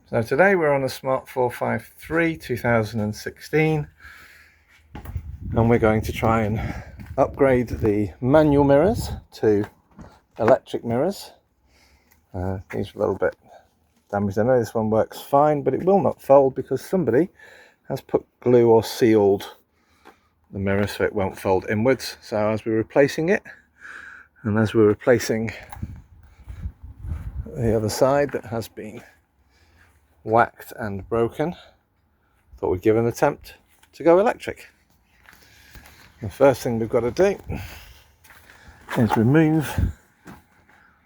So today we're on a Smart 453 2016 and we're going to try and upgrade the manual mirrors to electric mirrors. These are a little bit damaged. I know this one works fine, but it will not fold because somebody has put glue or sealed the mirror so it won't fold inwards. So as we're replacing it, and as we're replacing the other side that has been whacked and broken, thought we'd give an attempt to go electric. The first thing we've got to do is remove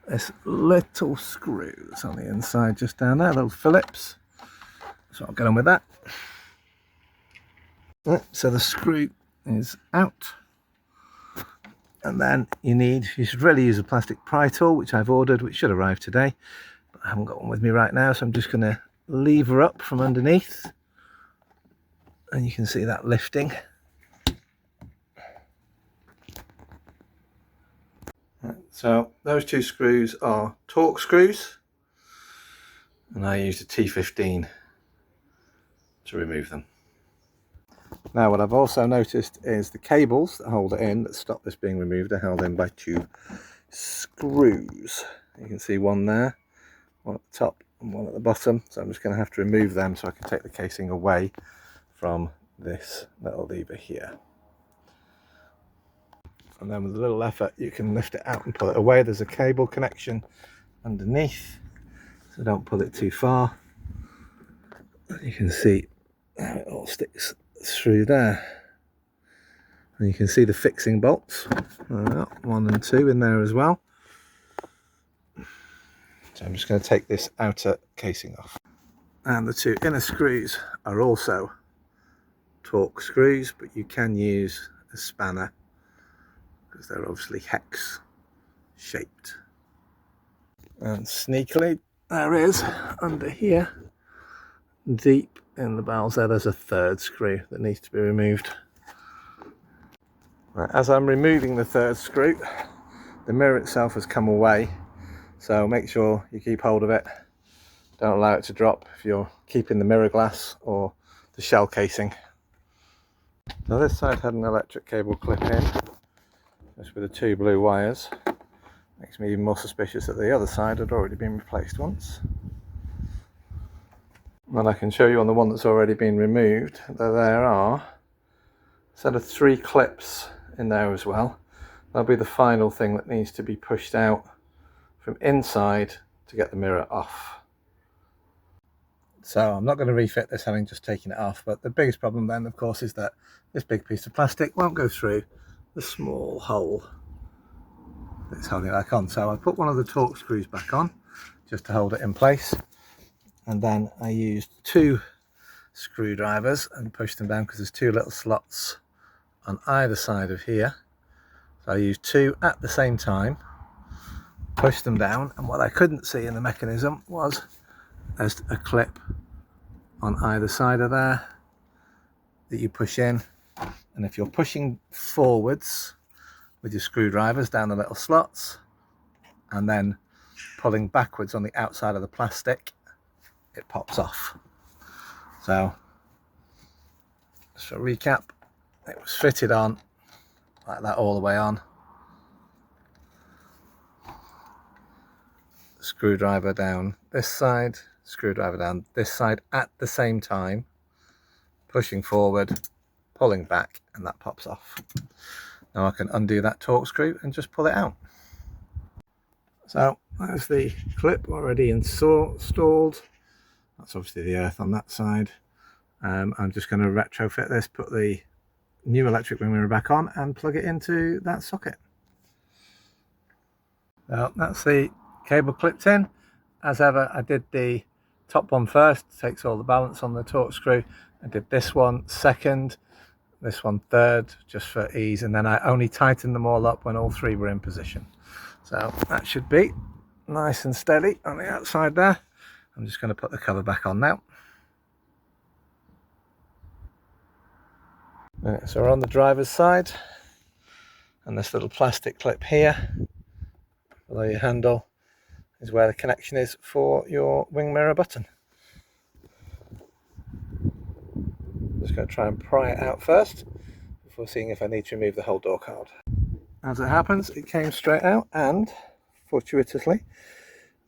this little screw that's on the inside just down there, little Phillips. So I'll get on with that. So the screw is out, and then you should really use a plastic pry tool, which I've ordered, which should arrive today, but I haven't got one with me right now, so I'm just going to lever up from underneath, and you can see that lifting. So those two screws are torx screws, and I used a T15 to remove them. Now what I've also noticed is the cables that hold it in, that stop this being removed, are held in by two screws. You can see one there, one at the top and one at the bottom, so I'm just going to have to remove them so I can take the casing away from this little lever here. And then with a little effort you can lift it out and pull it away. There's a cable connection underneath, so don't pull it too far. You can see how it all sticks through there, and you can see the fixing bolts, 1 and 2 in there as well. So I'm just going to take this outer casing off, and the two inner screws are also torx screws, but you can use a spanner because they're obviously hex shaped. And sneakily, there is under here, deep in the bowels there's a third screw that needs to be removed. Right, as I'm removing the third screw, the mirror itself has come away, so make sure you keep hold of it. Don't allow it to drop if you're keeping the mirror glass or the shell casing. Now this side had an electric cable clip in, just with the two blue wires. Makes me even more suspicious that the other side had already been replaced once. And I can show you on the one that's already been removed that there are a set of 3 clips in there as well. That'll be the final thing that needs to be pushed out from inside to get the mirror off. So I'm not going to refit this having just taken it off, but the biggest problem then of course is that this big piece of plastic won't go through the small hole that's holding it back on. So I put one of the torx screws back on just to hold it in place, and then I used 2 screwdrivers and pushed them down because there's 2 little slots on either side of here. So I used 2 at the same time, pushed them down, and what I couldn't see in the mechanism was there's a clip on either side of there that you push in, and if you're pushing forwards with your screwdrivers down the little slots and then pulling backwards on the outside of the plastic, it pops off. So just for a recap, it was fitted on like that all the way on. Screwdriver down this side, screwdriver down this side at the same time, pushing forward, pulling back, and that pops off. Now I can undo that torx screw and just pull it out. So there's the clip already installed. That's obviously the earth on that side. I'm just going to retrofit this, put the new electric wing mirror back on and plug it into that socket. Well, that's the cable clipped in. As ever, I did the top one first, takes all the balance on the torx screw. I did this one second, this one third, just for ease, and then I only tightened them all up when all 3 were in position. So that should be nice and steady on the outside there. I'm just going to put the cover back on now. Right, so we're on the driver's side, and this little plastic clip here below your handle is where the connection is for your wing mirror button. I'm just going to try and pry it out first before seeing if I need to remove the whole door card. As it happens, it came straight out, and fortuitously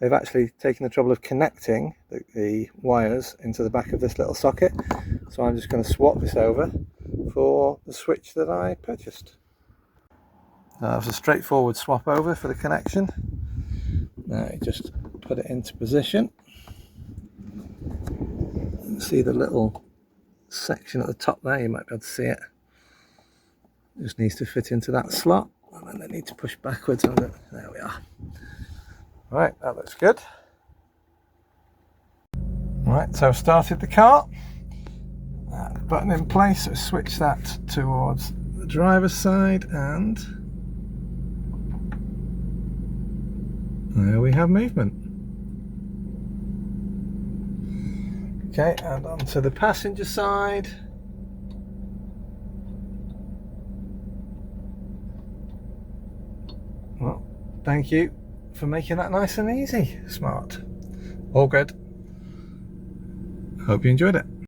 they've actually taken the trouble of connecting the wires into the back of this little socket. So I'm just going to swap this over for the switch that I purchased. That was a straightforward swap over for the connection. Now you just put it into position. You can see the little section at the top there, you might be able to see it. It just needs to fit into that slot, and then I need to push backwards on it. There we are. Right, that looks good. Right, so I've started the car. Button in place, so switch that towards the driver's side, and there we have movement. Okay, and onto the passenger side. Well, thank you for making that nice and easy, Smart. All good. Hope you enjoyed it.